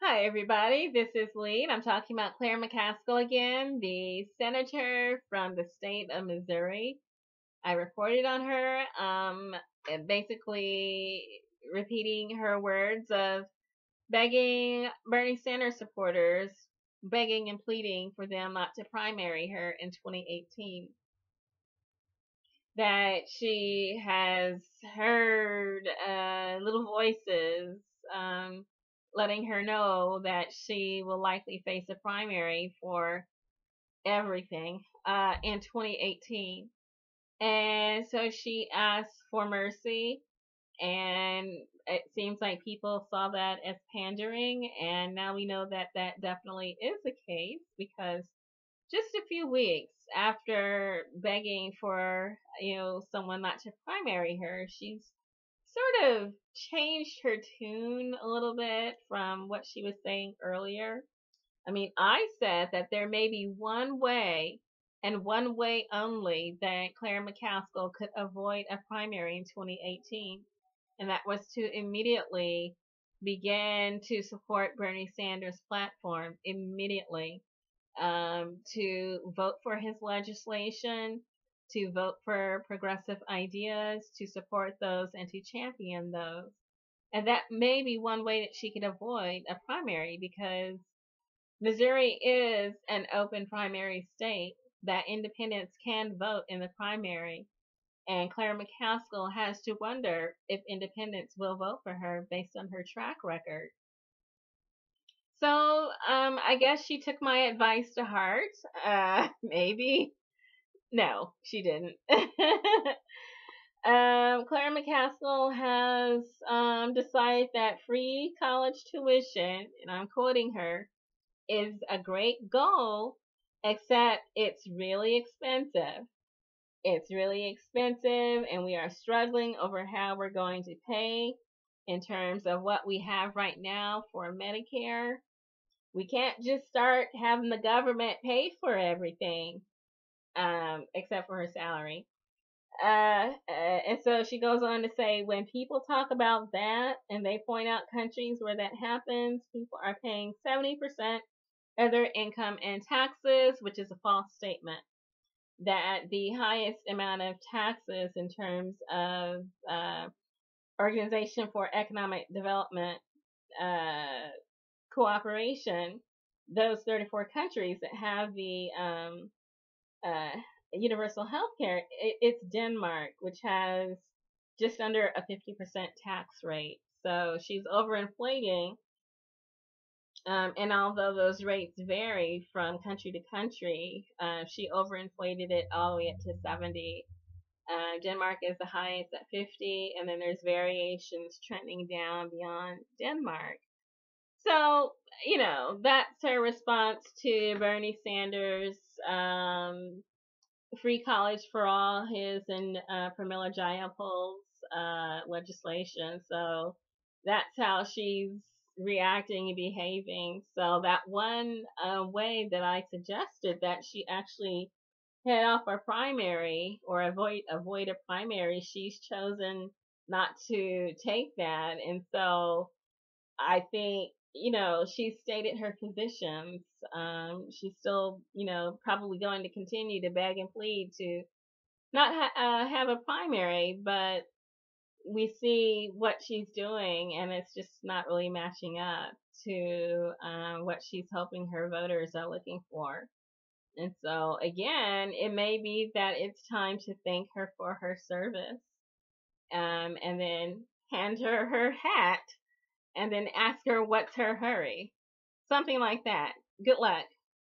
Hi, everybody. This is Lee. I'm talking about Claire Mccaskill again, the senator from the state of Missouri. I reported on her, and basically repeating her words of begging Bernie Sanders supporters, begging and pleading for them not to primary her in 2018. That she has heard little voices letting her know that she will likely face a primary for everything in 2018. And so she asked for mercy, and it seems like people saw that as pandering, and now we know that that definitely is the case because just a few weeks after begging for someone not to primary her, she's sort of changed her tune a little bit from what she was saying earlier. I mean, I said that there may be one way and one way only that Claire McCaskill could avoid a primary in 2018, and that was to immediately begin to support Bernie Sanders' platform immediately, to vote for his legislation, to vote for progressive ideas, to support those and to champion those. And that may be one way that she could avoid a primary because Missouri is an open primary state that independents can vote in the primary. And Claire McCaskill has to wonder if independents will vote for her based on her track record. So I guess she took my advice to heart. Maybe. No, she didn't. Claire McCaskill has decided that free college tuition, and I'm quoting her, is a great goal, except it's really expensive. It's really expensive, and we are struggling over how we're going to pay in terms of what we have right now for Medicare. We can't just start having the government pay for everything, except for her salary. And so she goes on to say, when people talk about that and they point out countries where that happens, people are paying 70% of their income in taxes, which is a false statement. That the highest amount of taxes in terms of Organization for Economic Development cooperation, those 34 countries that have the universal health care, it's Denmark, which has just under a 50% tax rate. So she's overinflating. And although those rates vary from country to country, she overinflated it all the way up to 70. Denmark is the highest at 50, and then there's variations trending down beyond Denmark. So, that's her response to Bernie Sanders' free college for all, his and Pramila Jayapal's legislation. So that's how she's reacting and behaving. So that one way that I suggested that she actually head off a primary or avoid a primary, she's chosen not to take that. And so I think, she's stated her positions. She's still, probably going to continue to beg and plead to not have a primary, but we see what she's doing, and it's just not really matching up to what she's hoping her voters are looking for. And so, again, it may be that it's time to thank her for her service, and then hand her her hat, and then ask her what's her hurry. Something like that. Good luck.